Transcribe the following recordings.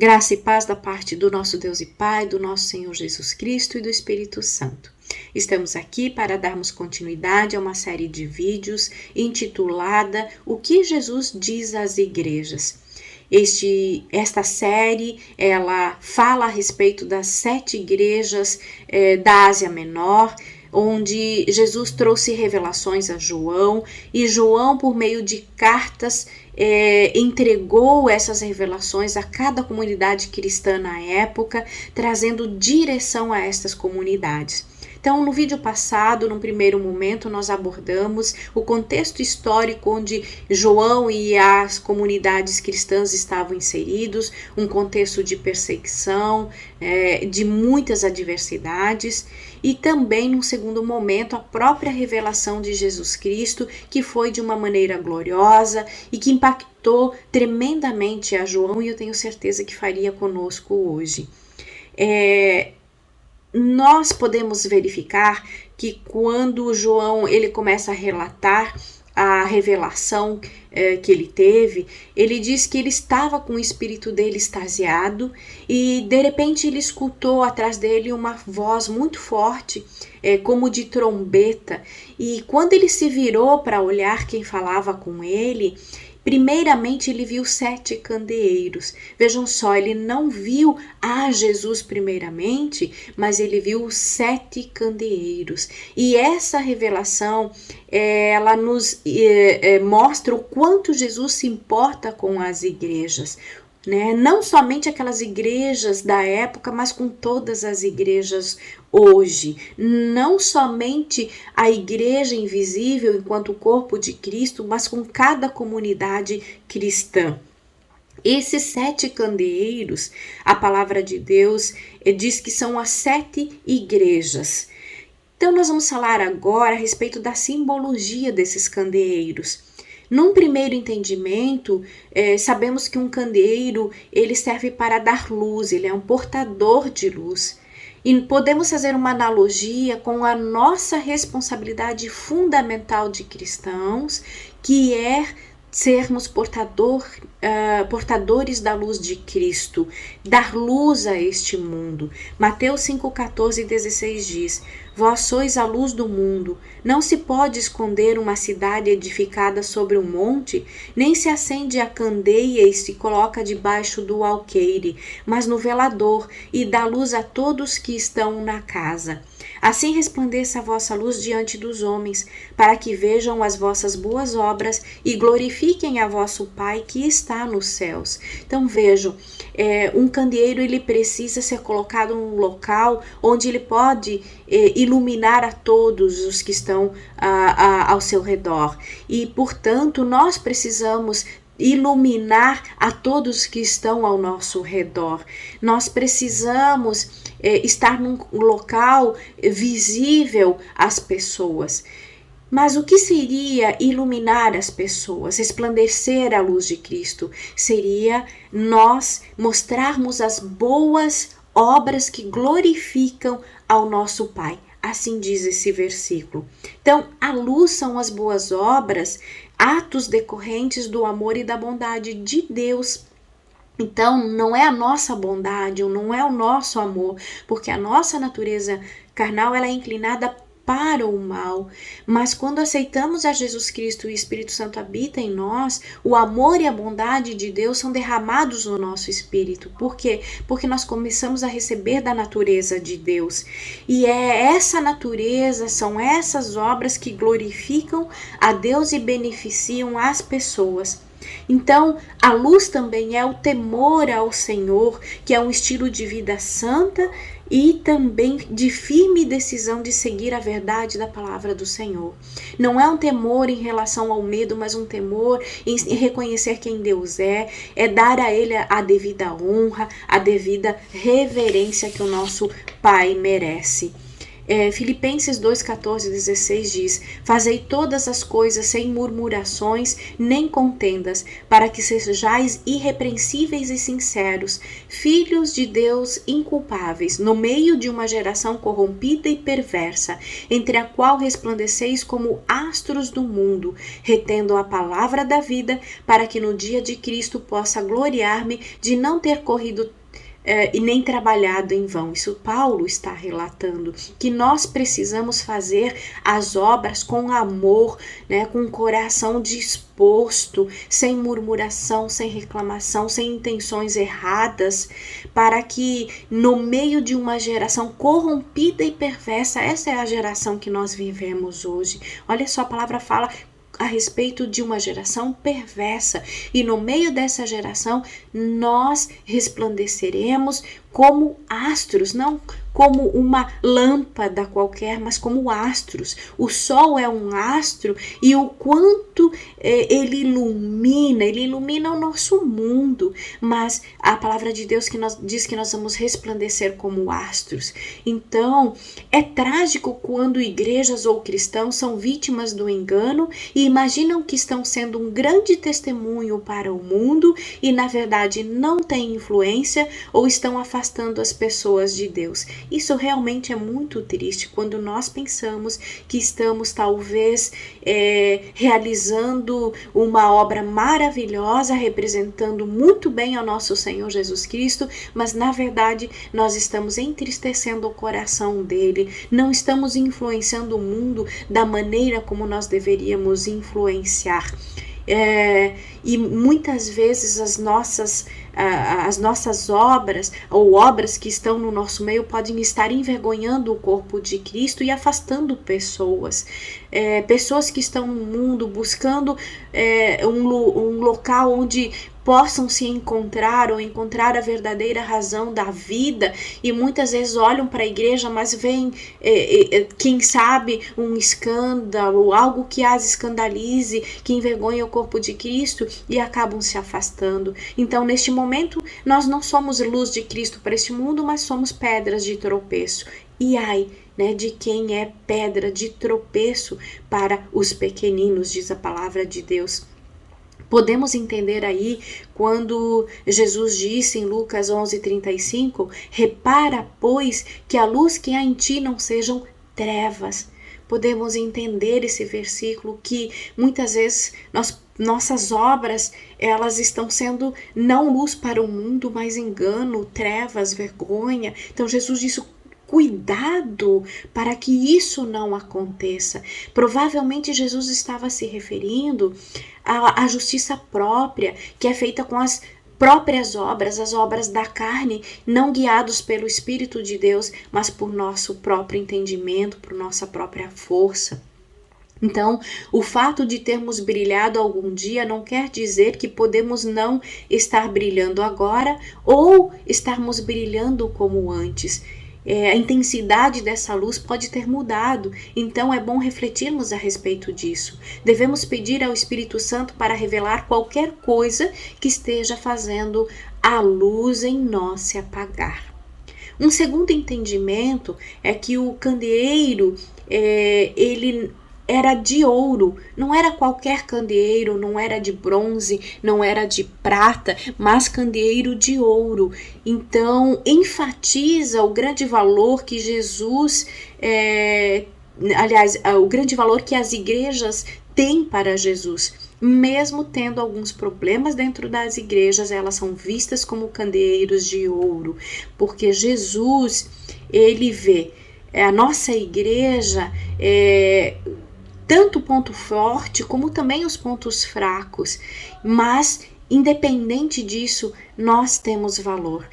Graça e paz da parte do nosso Deus e Pai, do nosso Senhor Jesus Cristo e do Espírito Santo. Estamos aqui para darmos continuidade a uma série de vídeos intitulada O que Jesus diz às igrejas. Esta série, ela fala a respeito das 7 igrejas da Ásia Menor, onde Jesus trouxe revelações a João, e João, por meio de cartas, entregou essas revelações a cada comunidade cristã na época, trazendo direção a estas comunidades. Então, no vídeo passado, num primeiro momento, nós abordamos o contexto histórico onde João e as comunidades cristãs estavam inseridos, um contexto de perseguição, de muitas adversidades, e também, num segundo momento, a própria revelação de Jesus Cristo, que foi de uma maneira gloriosa e que impactou tremendamente a João, e eu tenho certeza que faria conosco hoje. Nós podemos verificar que quando João ele começa a relatar a revelação que ele teve, ele diz que ele estava com o espírito dele extasiado e de repente ele escutou atrás dele uma voz muito forte, como de trombeta, e quando ele se virou para olhar quem falava com ele, primeiramente ele viu 7 candeeiros. Vejam só, ele não viu a Jesus primeiramente, mas ele viu 7 candeeiros. E essa revelação, ela nos mostra o quanto Jesus se importa com as igrejas. Não somente aquelas igrejas da época, mas com todas as igrejas hoje. Não somente a igreja invisível enquanto o corpo de Cristo, mas com cada comunidade cristã. Esses 7 candeeiros, a palavra de Deus diz que são as 7 igrejas. Então nós vamos falar agora a respeito da simbologia desses candeeiros. Num primeiro entendimento, sabemos que um candeeiro ele serve para dar luz, ele é um portador de luz. E podemos fazer uma analogia com a nossa responsabilidade fundamental de cristãos, que é sermos portadores da luz de Cristo, dar luz a este mundo. Mateus 5:14-16 diz: Vós sois a luz do mundo. Não se pode esconder uma cidade edificada sobre um monte, nem se acende a candeia e se coloca debaixo do alqueire, mas no velador, e dá luz a todos que estão na casa. Assim resplandeça a vossa luz diante dos homens, para que vejam as vossas boas obras e glorifiquem a vosso Pai que está nos céus. Então vejam, um candeeiro ele precisa ser colocado num local onde ele pode iluminar a todos os que estão ao seu redor. E, portanto, nós precisamos iluminar a todos que estão ao nosso redor. Nós precisamos estar num local visível às pessoas. Mas o que seria iluminar as pessoas, resplandecer a luz de Cristo? Seria nós mostrarmos as boas obras que glorificam ao nosso Pai. Assim diz esse versículo. Então, a luz são as boas obras, atos decorrentes do amor e da bondade de Deus. Então, não é a nossa bondade, ou não é o nosso amor, porque a nossa natureza carnal ela é inclinada para o mal, mas quando aceitamos a Jesus Cristo e o Espírito Santo habita em nós, o amor e a bondade de Deus são derramados no nosso espírito. Por quê? Porque nós começamos a receber da natureza de Deus, e é essa natureza, são essas obras que glorificam a Deus e beneficiam as pessoas. Então, a luz também é o temor ao Senhor, que é um estilo de vida santa e também de firme decisão de seguir a verdade da palavra do Senhor. Não é um temor em relação ao medo, mas um temor em reconhecer quem Deus é dar a Ele a devida honra, a devida reverência que o nosso Pai merece. Filipenses 2, 14 e 16 diz: fazei todas as coisas sem murmurações nem contendas, para que sejais irrepreensíveis e sinceros, filhos de Deus inculpáveis, no meio de uma geração corrompida e perversa, entre a qual resplandeceis como astros do mundo, retendo a palavra da vida, para que no dia de Cristo possa gloriar-me de não ter corrido e nem trabalhado em vão. Isso Paulo está relatando, que nós precisamos fazer as obras com amor, né, com o coração disposto, sem murmuração, sem reclamação, sem intenções erradas, para que no meio de uma geração corrompida e perversa, essa é a geração que nós vivemos hoje. Olha só, a palavra fala a respeito de uma geração perversa, e no meio dessa geração nós resplandeceremos como astros, não como uma lâmpada qualquer, mas como astros. O sol é um astro, e o quanto ele ilumina o nosso mundo, mas a palavra de Deus diz que nós vamos resplandecer como astros. Então, é trágico quando igrejas ou cristãos são vítimas do engano e imaginam que estão sendo um grande testemunho para o mundo e, na verdade, não têm influência ou estão afastando as pessoas de Deus. Isso realmente é muito triste quando nós pensamos que estamos talvez realizando uma obra maravilhosa, representando muito bem ao nosso Senhor Jesus Cristo, mas na verdade nós estamos entristecendo o coração dele, não estamos influenciando o mundo da maneira como nós deveríamos influenciar. E muitas vezes as nossas obras ou obras que estão no nosso meio podem estar envergonhando o corpo de Cristo e afastando pessoas. Pessoas que estão no mundo buscando um local onde possam se encontrar ou encontrar a verdadeira razão da vida, e muitas vezes olham para a igreja, mas veem, quem sabe, um escândalo, algo que as escandalize, que envergonhe o corpo de Cristo, e acabam se afastando. Então, neste momento, nós não somos luz de Cristo para este mundo, mas somos pedras de tropeço. E ai, né, de quem é pedra de tropeço para os pequeninos, diz a palavra de Deus. Podemos entender aí quando Jesus disse em Lucas 11:35, repara, pois, que a luz que há em ti não sejam trevas. Podemos entender esse versículo que muitas vezes nossas obras, elas estão sendo não luz para o mundo, mas engano, trevas, vergonha. Então Jesus disse, cuidado para que isso não aconteça. Provavelmente Jesus estava se referindo à justiça própria, que é feita com as próprias obras, as obras da carne, não guiados pelo Espírito de Deus, mas por nosso próprio entendimento, por nossa própria força. Então, o fato de termos brilhado algum dia não quer dizer que podemos não estar brilhando agora ou estarmos brilhando como antes. A intensidade dessa luz pode ter mudado, então é bom refletirmos a respeito disso. Devemos pedir ao Espírito Santo para revelar qualquer coisa que esteja fazendo a luz em nós se apagar. Um segundo entendimento é que o candeeiro, ele era de ouro, não era qualquer candeeiro, não era de bronze, não era de prata, mas candeeiro de ouro. Então, enfatiza o grande valor que Jesus, o grande valor que as igrejas têm para Jesus. Mesmo tendo alguns problemas dentro das igrejas, elas são vistas como candeeiros de ouro, porque Jesus, ele vê a nossa igreja tanto o ponto forte como também os pontos fracos, mas independente disso, nós temos valor.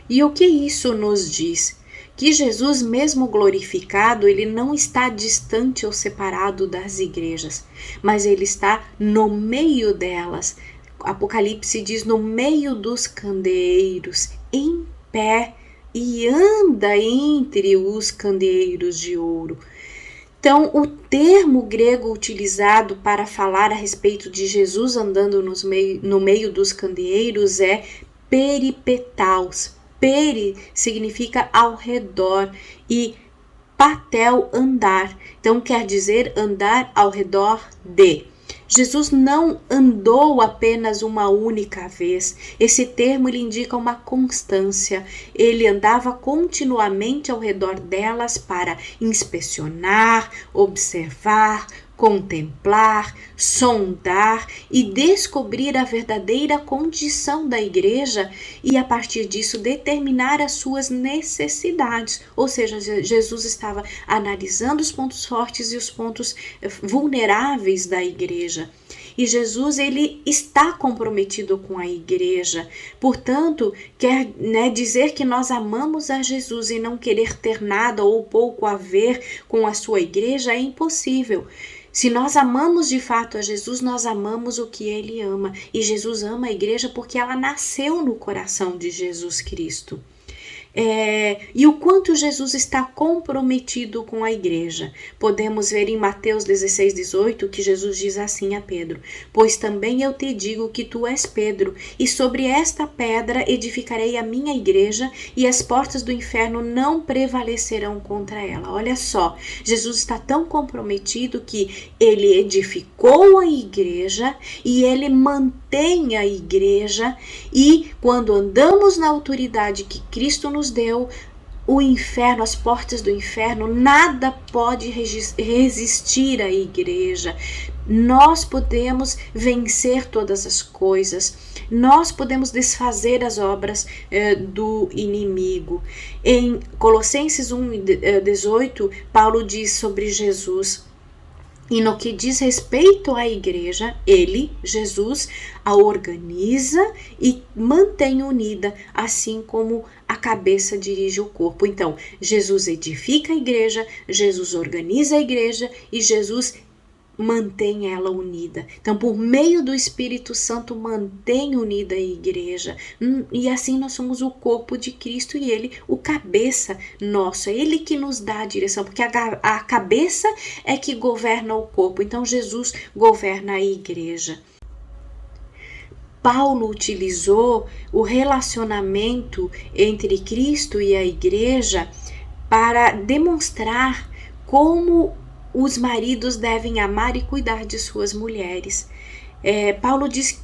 E o que isso nos diz? Que Jesus, mesmo glorificado, ele não está distante ou separado das igrejas, mas ele está no meio delas. Apocalipse diz, no meio dos candeeiros, em pé, e anda entre os candeeiros de ouro. Então, o termo grego utilizado para falar a respeito de Jesus andando no meio dos candeeiros é peripetaos. Peri significa ao redor e patel, andar. Então quer dizer andar ao redor de. Jesus não andou apenas uma única vez. Esse termo ele indica uma constância. Ele andava continuamente ao redor delas para inspecionar, observar, contemplar, sondar e descobrir a verdadeira condição da igreja e a partir disso determinar as suas necessidades. Ou seja, Jesus estava analisando os pontos fortes e os pontos vulneráveis da igreja. E Jesus ele está comprometido com a igreja. Portanto, quer dizer que nós amamos a Jesus e não querer ter nada ou pouco a ver com a sua igreja é impossível. Se nós amamos de fato a Jesus, nós amamos o que ele ama. E Jesus ama a igreja porque ela nasceu no coração de Jesus Cristo. E o quanto Jesus está comprometido com a igreja. Podemos ver em Mateus 16:18 que Jesus diz assim a Pedro: pois também eu te digo que tu és Pedro, e sobre esta pedra edificarei a minha igreja, e as portas do inferno não prevalecerão contra ela. Olha só, Jesus está tão comprometido que ele edificou a igreja e ele mantém a igreja, e quando andamos na autoridade que Cristo nos deu, o inferno, as portas do inferno, nada pode resistir à igreja. Nós podemos vencer todas as coisas, nós podemos desfazer as obras do inimigo. Em Colossenses 1:18, Paulo diz sobre Jesus: e no que diz respeito à igreja, ele, Jesus, a organiza e mantém unida, assim como a cabeça dirige o corpo. Então, Jesus edifica a igreja, Jesus organiza a igreja e Jesus mantém ela unida. Então, por meio do Espírito Santo, mantém unida a igreja. E assim nós somos o corpo de Cristo e ele, o cabeça nosso. É ele que nos dá a direção, porque a cabeça é que governa o corpo. Então, Jesus governa a igreja. Paulo utilizou o relacionamento entre Cristo e a igreja para demonstrar como os maridos devem amar e cuidar de suas mulheres. Paulo diz,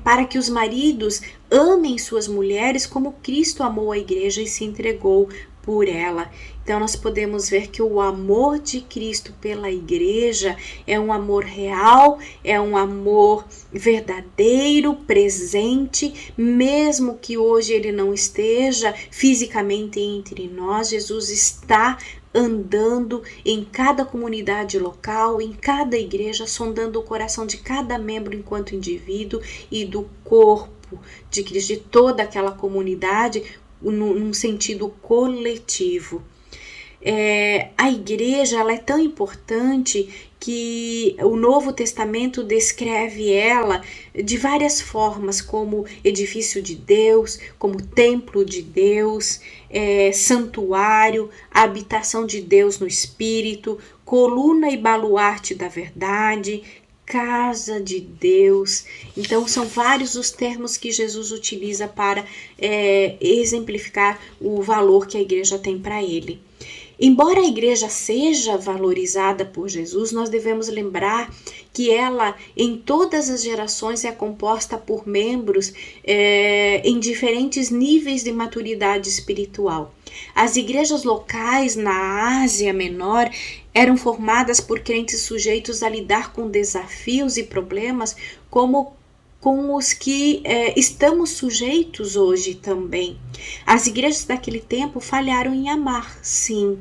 para que os maridos amem suas mulheres como Cristo amou a igreja e se entregou por ela. Então nós podemos ver que o amor de Cristo pela igreja é um amor real, é um amor verdadeiro, presente, mesmo que hoje ele não esteja fisicamente entre nós. Jesus está andando em cada comunidade local, em cada igreja, sondando o coração de cada membro enquanto indivíduo e do corpo de Cristo, de toda aquela comunidade, num sentido coletivo. A igreja ela é tão importante que o Novo Testamento descreve ela de várias formas, como edifício de Deus, como templo de Deus, santuário, habitação de Deus no Espírito, coluna e baluarte da verdade, casa de Deus. Então são vários os termos que Jesus utiliza para exemplificar o valor que a igreja tem para ele. Embora a igreja seja valorizada por Jesus, nós devemos lembrar que ela, em todas as gerações, é composta por membros em diferentes níveis de maturidade espiritual. As igrejas locais na Ásia Menor eram formadas por crentes sujeitos a lidar com desafios e problemas como com os que estamos sujeitos hoje também. As igrejas daquele tempo falharam em amar, sim,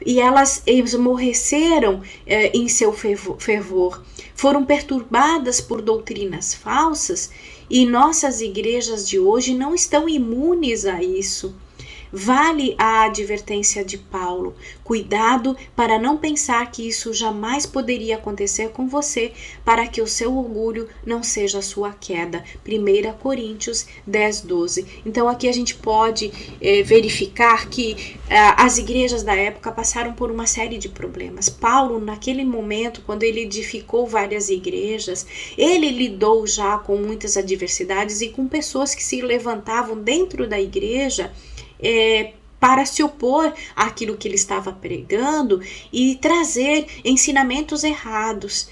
e elas esmorreceram em seu fervor, foram perturbadas por doutrinas falsas, e nossas igrejas de hoje não estão imunes a isso. Vale a advertência de Paulo: cuidado para não pensar que isso jamais poderia acontecer com você, para que o seu orgulho não seja a sua queda. 1 Coríntios 10:12. Então aqui a gente pode verificar que as igrejas da época passaram por uma série de problemas. Paulo, naquele momento, quando ele edificou várias igrejas, ele lidou já com muitas adversidades e com pessoas que se levantavam dentro da igreja para se opor àquilo que ele estava pregando e trazer ensinamentos errados.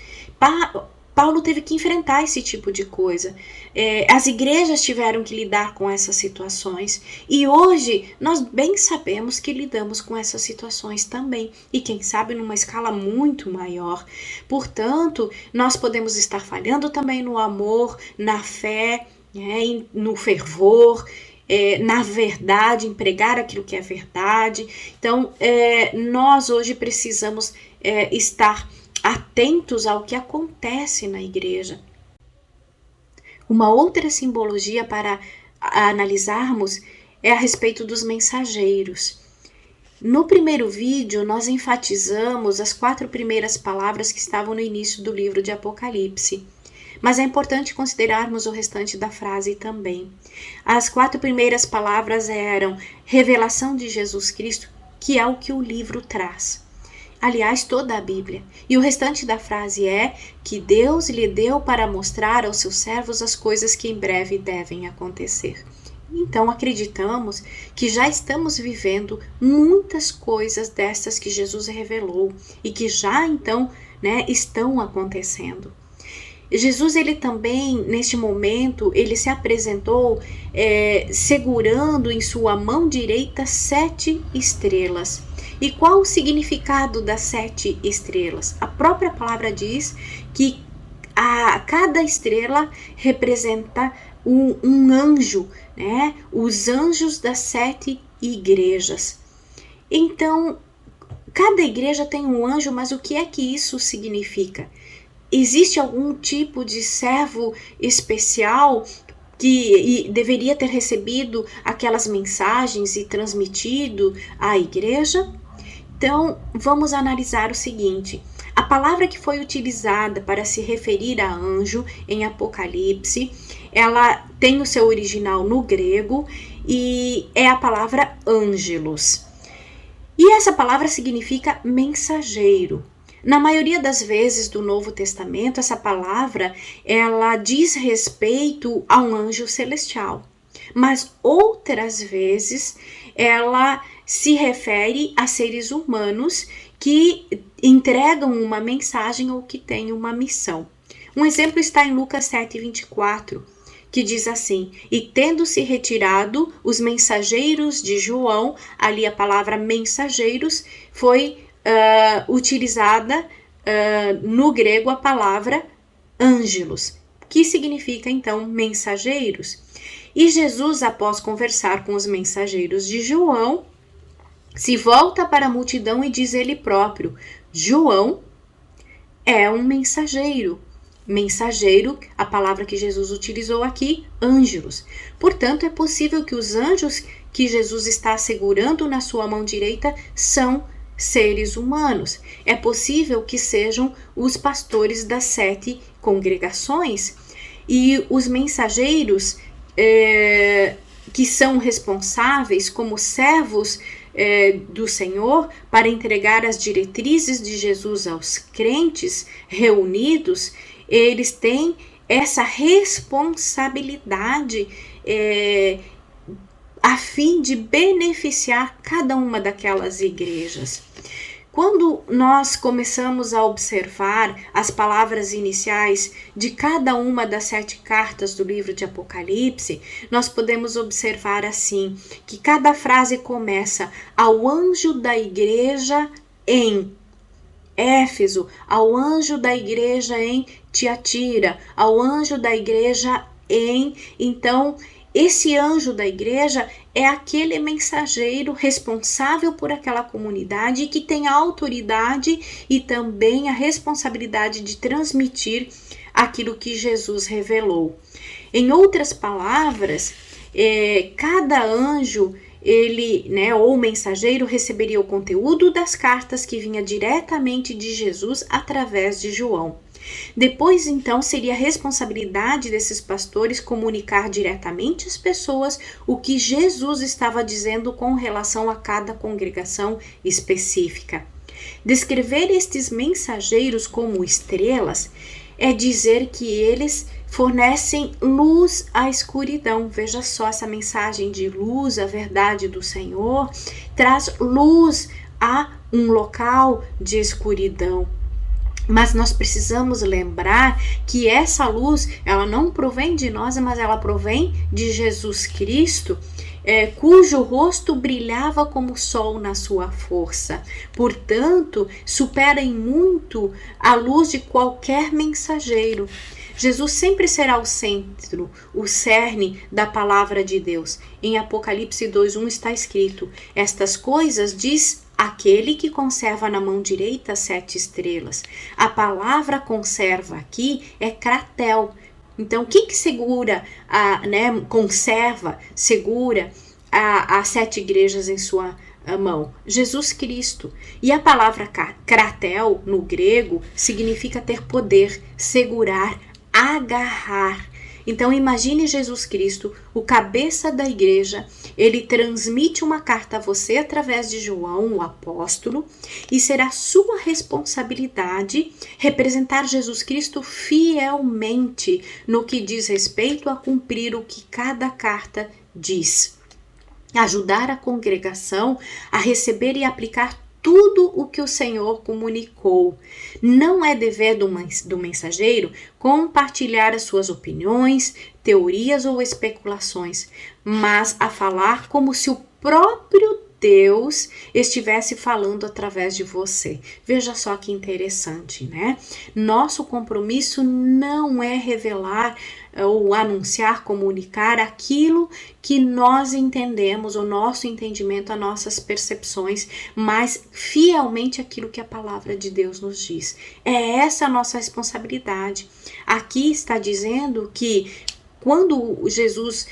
Paulo teve que enfrentar esse tipo de coisa. As igrejas tiveram que lidar com essas situações. E hoje nós bem sabemos que lidamos com essas situações também. E quem sabe numa escala muito maior. Portanto, nós podemos estar falhando também no amor, na fé, no fervor, na verdade, em pregar aquilo que é verdade. Então, nós hoje precisamos estar atentos ao que acontece na igreja. Uma outra simbologia para analisarmos é a respeito dos mensageiros. No primeiro vídeo, nós enfatizamos as 4 primeiras palavras que estavam no início do livro de Apocalipse. Mas é importante considerarmos o restante da frase também. As 4 primeiras palavras eram revelação de Jesus Cristo, que é o que o livro traz. Aliás, toda a Bíblia. E o restante da frase é que Deus lhe deu para mostrar aos seus servos as coisas que em breve devem acontecer. Então, acreditamos que já estamos vivendo muitas coisas dessas que Jesus revelou e que já, então, estão acontecendo. Jesus, ele também, neste momento, ele se apresentou segurando em sua mão direita 7 estrelas. E qual o significado das 7 estrelas? A própria palavra diz que cada estrela representa um anjo, os anjos das 7 igrejas. Então, cada igreja tem um anjo, mas o que é que isso significa? Existe algum tipo de servo especial que deveria ter recebido aquelas mensagens e transmitido à igreja? Então, vamos analisar o seguinte: a palavra que foi utilizada para se referir a anjo em Apocalipse, ela tem o seu original no grego e é a palavra ângelos. E essa palavra significa mensageiro. Na maioria das vezes do Novo Testamento, essa palavra, ela diz respeito a um anjo celestial. Mas outras vezes, ela se refere a seres humanos que entregam uma mensagem ou que têm uma missão. Um exemplo está em Lucas 7:24, que diz assim: e tendo-se retirado os mensageiros de João, ali a palavra mensageiros foi utilizada no grego a palavra ângelos, que significa então mensageiros. E Jesus, após conversar com os mensageiros de João, se volta para a multidão e diz ele próprio: João é um mensageiro. Mensageiro, a palavra que Jesus utilizou aqui, ângelos. Portanto, é possível que os anjos que Jesus está segurando na sua mão direita são seres humanos. É possível que sejam os pastores das 7 congregações. E os mensageiros que são responsáveis como servos do Senhor para entregar as diretrizes de Jesus aos crentes reunidos, eles têm essa responsabilidade a fim de beneficiar cada uma daquelas igrejas. Quando nós começamos a observar as palavras iniciais de cada uma das 7 cartas do livro de Apocalipse, nós podemos observar assim, que cada frase começa: ao anjo da igreja em Éfeso, ao anjo da igreja em Tiatira, ao anjo da igreja em... Então, esse anjo da igreja é aquele mensageiro responsável por aquela comunidade que tem a autoridade e também a responsabilidade de transmitir aquilo que Jesus revelou. Em outras palavras, cada anjo ele, né, ou o mensageiro receberia o conteúdo das cartas que vinha diretamente de Jesus através de João. Depois, então, seria a responsabilidade desses pastores comunicar diretamente às pessoas o que Jesus estava dizendo com relação a cada congregação específica. Descrever estes mensageiros como estrelas é dizer que eles fornecem luz à escuridão. Veja só, essa mensagem de luz, a verdade do Senhor, traz luz a um local de escuridão. Mas nós precisamos lembrar que essa luz, ela não provém de nós, mas ela provém de Jesus Cristo, cujo rosto brilhava como o sol na sua força. Portanto, supera em muito a luz de qualquer mensageiro. Jesus sempre será o centro, o cerne da palavra de Deus. Em Apocalipse 2:1 está escrito: estas coisas diz aquele que conserva na mão direita 7 estrelas. A palavra conserva aqui é kratel. Então, o que segura, conserva, segura as 7 igrejas em sua mão? Jesus Cristo. E a palavra kratel, no grego, significa ter poder, segurar, agarrar. Então imagine Jesus Cristo, o cabeça da igreja, ele transmite uma carta a você através de João, o apóstolo, e será sua responsabilidade representar Jesus Cristo fielmente no que diz respeito a cumprir o que cada carta diz. Ajudar a congregação a receber e aplicar tudo o que o Senhor comunicou. Não é dever do mensageiro compartilhar as suas opiniões, teorias ou especulações, mas a falar como se o próprio Deus estivesse falando através de você. Veja só que interessante, né? Nosso compromisso não é revelar ou anunciar, comunicar aquilo que nós entendemos, o nosso entendimento, as nossas percepções, mas fielmente aquilo que a palavra de Deus nos diz. É essa a nossa responsabilidade. Aqui está dizendo que quando Jesus,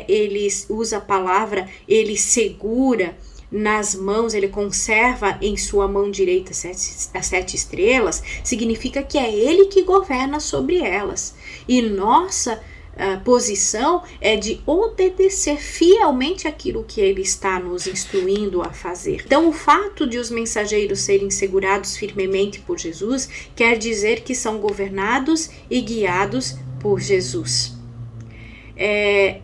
ele usa a palavra, ele segura nas mãos, ele conserva em sua mão direita as 7 estrelas, significa que é ele que governa sobre elas. E nossa posição é de obedecer fielmente aquilo que ele está nos instruindo a fazer. Então, o fato de os mensageiros serem segurados firmemente por Jesus quer dizer que são governados e guiados por Jesus.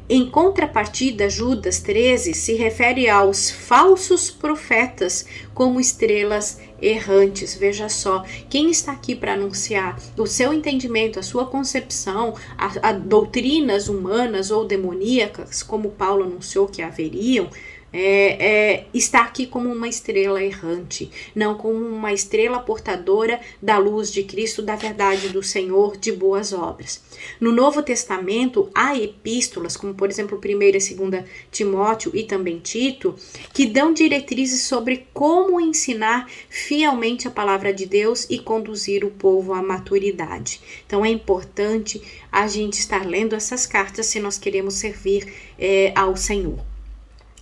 Em contrapartida, Judas 13 se refere aos falsos profetas como estrelas errantes. Veja só, quem está aqui para anunciar o seu entendimento, a sua concepção, a doutrinas humanas ou demoníacas, como Paulo anunciou que haveriam, está aqui como uma estrela errante, não como uma estrela portadora da luz de Cristo, da verdade do Senhor, de boas obras. No Novo Testamento, há epístolas, como por exemplo 1 e 2 Timóteo e também Tito, que dão diretrizes sobre como ensinar fielmente a palavra de Deus e conduzir o povo à maturidade. Então é importante a gente estar lendo essas cartas se nós queremos servir ao Senhor.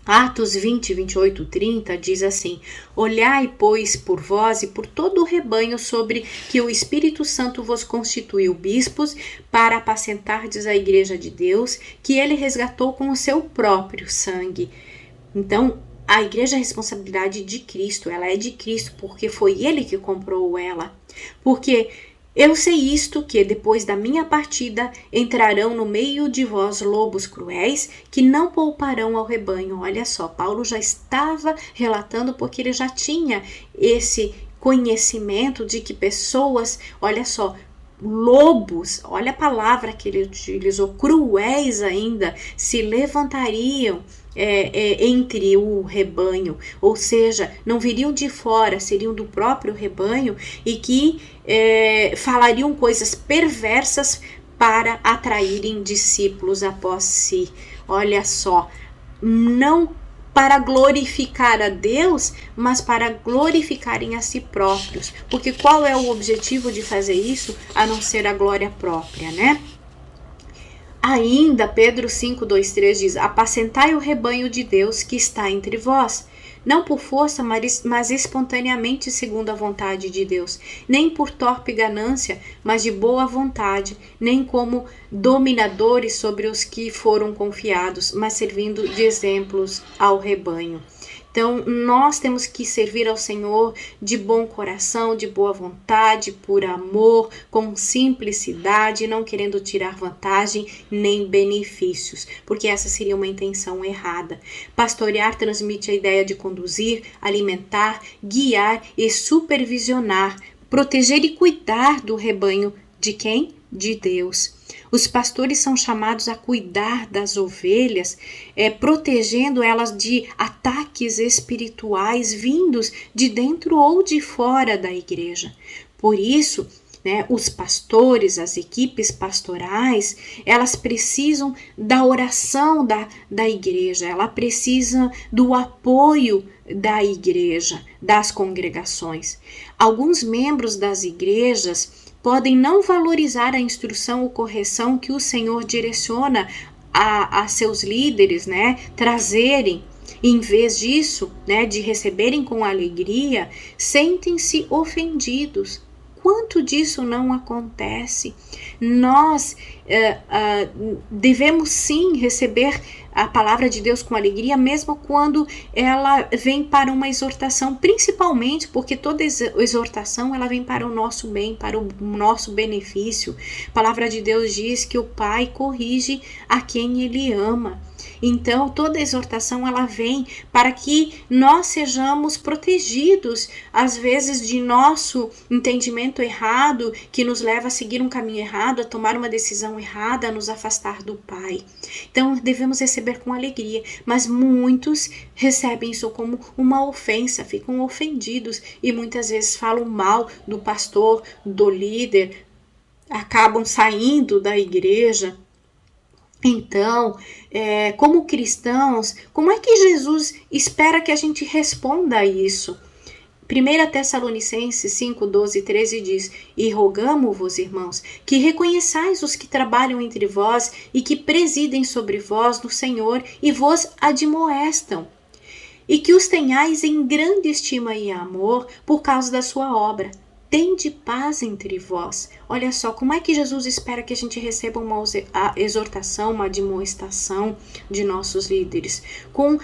Atos 20, 28, 30 diz assim: olhai, pois, por vós e por todo o rebanho sobre que o Espírito Santo vos constituiu bispos para apacentardes a igreja de Deus, que ele resgatou com o seu próprio sangue. Então, a igreja é responsabilidade de Cristo, ela é de Cristo porque foi ele que comprou ela. Porque eu sei isto, que depois da minha partida entrarão no meio de vós lobos cruéis, que não pouparão ao rebanho. Olha só, Paulo já estava relatando porque ele já tinha esse conhecimento de que pessoas, olha só, lobos, olha a palavra que ele utilizou, cruéis ainda, se levantariam entre o rebanho, ou seja, não viriam de fora, seriam do próprio rebanho e que falariam coisas perversas para atraírem discípulos após si. Olha só, não para glorificar a Deus, mas para glorificarem a si próprios, porque qual é o objetivo de fazer isso, a não ser a glória própria, né? Ainda Pedro 5:2-3 diz: apacentai o rebanho de Deus que está entre vós, não por força, mas espontaneamente segundo a vontade de Deus, nem por torpe ganância, mas de boa vontade, nem como dominadores sobre os que foram confiados, mas servindo de exemplos ao rebanho. Então, nós temos que servir ao Senhor de bom coração, de boa vontade, por amor, com simplicidade, não querendo tirar vantagem nem benefícios, porque essa seria uma intenção errada. Pastorear transmite a ideia de conduzir, alimentar, guiar e supervisionar, proteger e cuidar do rebanho de quem? De Deus. Os pastores são chamados a cuidar das ovelhas, protegendo elas de ataques espirituais vindos de dentro ou de fora da igreja. Por isso, os pastores, as equipes pastorais, elas precisam da oração da igreja, ela precisa do apoio da igreja, das congregações. Alguns membros das igrejas podem não valorizar a instrução ou correção que o Senhor direciona a seus líderes, trazerem. Em vez disso, de receberem com alegria, sentem-se ofendidos. Quanto disso não acontece? Nós devemos sim receber a palavra de Deus com alegria, mesmo quando ela vem para uma exortação, principalmente porque toda exortação ela vem para o nosso bem, para o nosso benefício. A palavra de Deus diz que o Pai corrige a quem Ele ama. Então, toda exortação ela vem para que nós sejamos protegidos, às vezes, de nosso entendimento errado, que nos leva a seguir um caminho errado, a tomar uma decisão errada, a nos afastar do Pai. Então, devemos receber com alegria, mas muitos recebem isso como uma ofensa, ficam ofendidos e muitas vezes falam mal do pastor, do líder, acabam saindo da igreja. Então, como cristãos, como é que Jesus espera que a gente responda a isso? 1 Tessalonicenses 5, 12 e 13 diz: e rogamo-vos, irmãos, que reconheçais os que trabalham entre vós e que presidem sobre vós no Senhor e vos admoestam, e que os tenhais em grande estima e amor por causa da sua obra. Tende paz entre vós. Olha só, como é que Jesus espera que a gente receba uma exortação, uma admoestação de nossos líderes? Com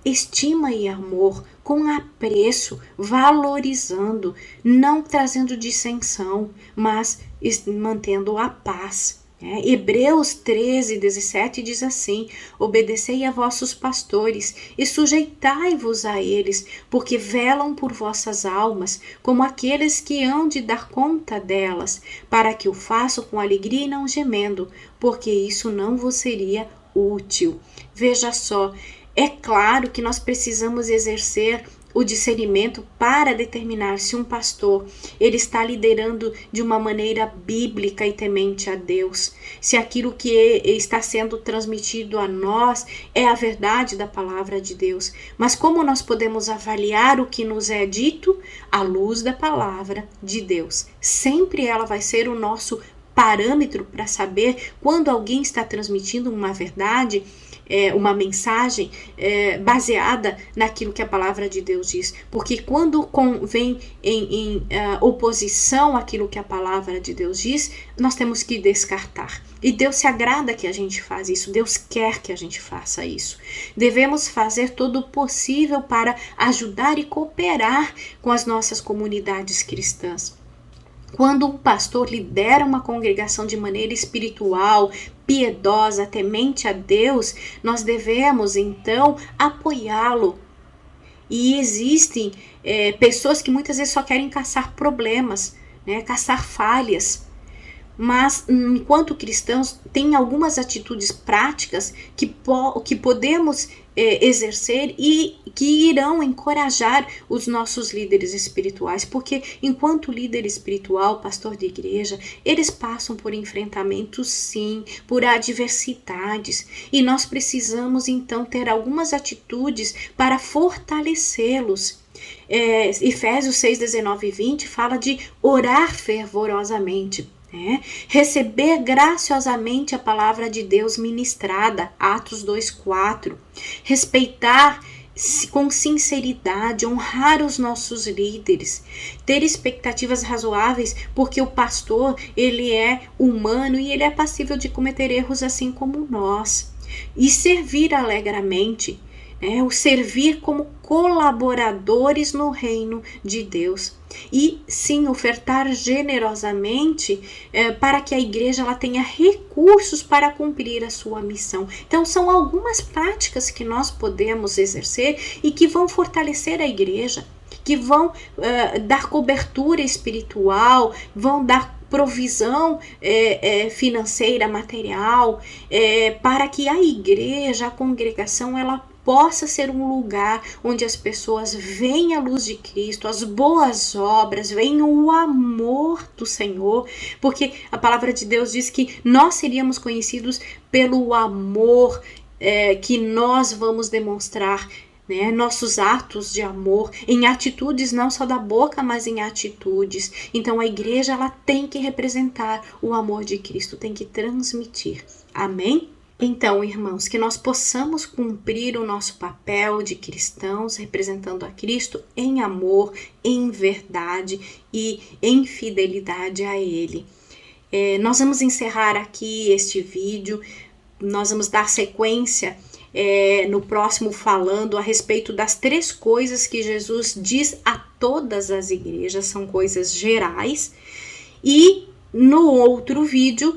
estima e amor, com apreço, valorizando, não trazendo dissensão, mas mantendo a paz. Hebreus 13, 17 diz assim: obedecei a vossos pastores e sujeitai-vos a eles, porque velam por vossas almas, como aqueles que hão de dar conta delas, para que o façam com alegria e não gemendo, porque isso não vos seria útil. Veja só, é claro que nós precisamos exercer o discernimento para determinar se um pastor ele está liderando de uma maneira bíblica e temente a Deus, se aquilo que está sendo transmitido a nós é a verdade da palavra de Deus. Mas como nós podemos avaliar o que nos é dito? À luz da palavra de Deus. Sempre ela vai ser o nosso parâmetro para saber quando alguém está transmitindo uma verdade, uma mensagem baseada naquilo que a palavra de Deus diz. Porque quando vem em oposição àquilo que a palavra de Deus diz, nós temos que descartar. E Deus se agrada que a gente faça isso, Deus quer que a gente faça isso. Devemos fazer todo o possível para ajudar e cooperar com as nossas comunidades cristãs. Quando um pastor lidera uma congregação de maneira espiritual, piedosa, temente a Deus, nós devemos então apoiá-lo. E existem pessoas que muitas vezes só querem caçar problemas, caçar falhas. Mas, enquanto cristãos, tem algumas atitudes práticas que podemos exercer e que irão encorajar os nossos líderes espirituais, porque enquanto líder espiritual, pastor de igreja, eles passam por enfrentamentos sim, por adversidades, e nós precisamos então ter algumas atitudes para fortalecê-los. Efésios 6, 19 e 20 fala de orar fervorosamente. Receber graciosamente a palavra de Deus ministrada, Atos 2:4, respeitar com sinceridade, honrar os nossos líderes, ter expectativas razoáveis, porque o pastor, ele é humano e ele é passível de cometer erros assim como nós, e servir alegremente, o servir como colaboradores no reino de Deus. E sim, ofertar generosamente para que a igreja ela tenha recursos para cumprir a sua missão. Então são algumas práticas que nós podemos exercer e que vão fortalecer a igreja, que vão dar cobertura espiritual, vão dar provisão financeira, material, para que a igreja, a congregação, ela possa ser um lugar onde as pessoas veem a luz de Cristo, as boas obras, veem o amor do Senhor, porque a palavra de Deus diz que nós seríamos conhecidos pelo amor que nós vamos demonstrar, nossos atos de amor, em atitudes não só da boca, mas em atitudes. Então a igreja ela tem que representar o amor de Cristo, tem que transmitir. Amém? Então, irmãos, que nós possamos cumprir o nosso papel de cristãos, representando a Cristo em amor, em verdade e em fidelidade a Ele. Nós vamos encerrar aqui este vídeo, nós vamos dar sequência no próximo falando a respeito das 3 coisas que Jesus diz a todas as igrejas, são coisas gerais, e no outro vídeo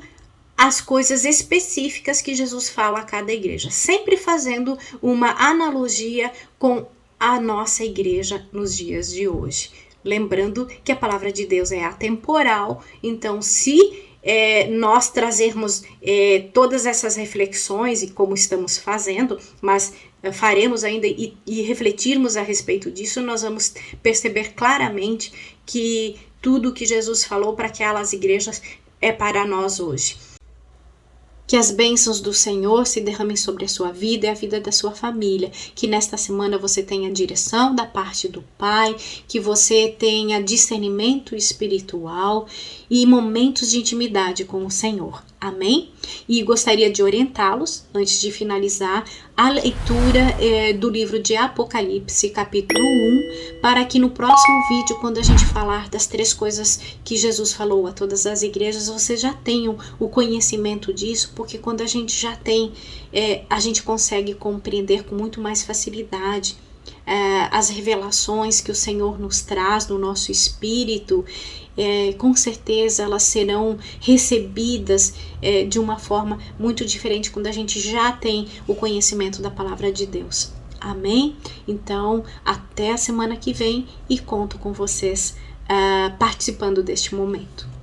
as coisas específicas que Jesus fala a cada igreja, sempre fazendo uma analogia com a nossa igreja nos dias de hoje. Lembrando que a palavra de Deus é atemporal, então se nós trazermos todas essas reflexões, e como estamos fazendo, mas faremos ainda e refletirmos a respeito disso, nós vamos perceber claramente que tudo que Jesus falou para aquelas igrejas é para nós hoje. Que as bênçãos do Senhor se derramem sobre a sua vida e a vida da sua família. Que nesta semana você tenha direção da parte do Pai, que você tenha discernimento espiritual e momentos de intimidade com o Senhor. Amém? E gostaria de orientá-los, antes de finalizar, a leitura do livro de Apocalipse, capítulo 1, para que no próximo vídeo, quando a gente falar das 3 coisas que Jesus falou a todas as igrejas, vocês já tenham o conhecimento disso, porque quando a gente já tem, a gente consegue compreender com muito mais facilidade as revelações que o Senhor nos traz no nosso espírito. Com certeza elas serão recebidas de uma forma muito diferente quando a gente já tem o conhecimento da palavra de Deus. Amém? Então, até a semana que vem e conto com vocês participando deste momento.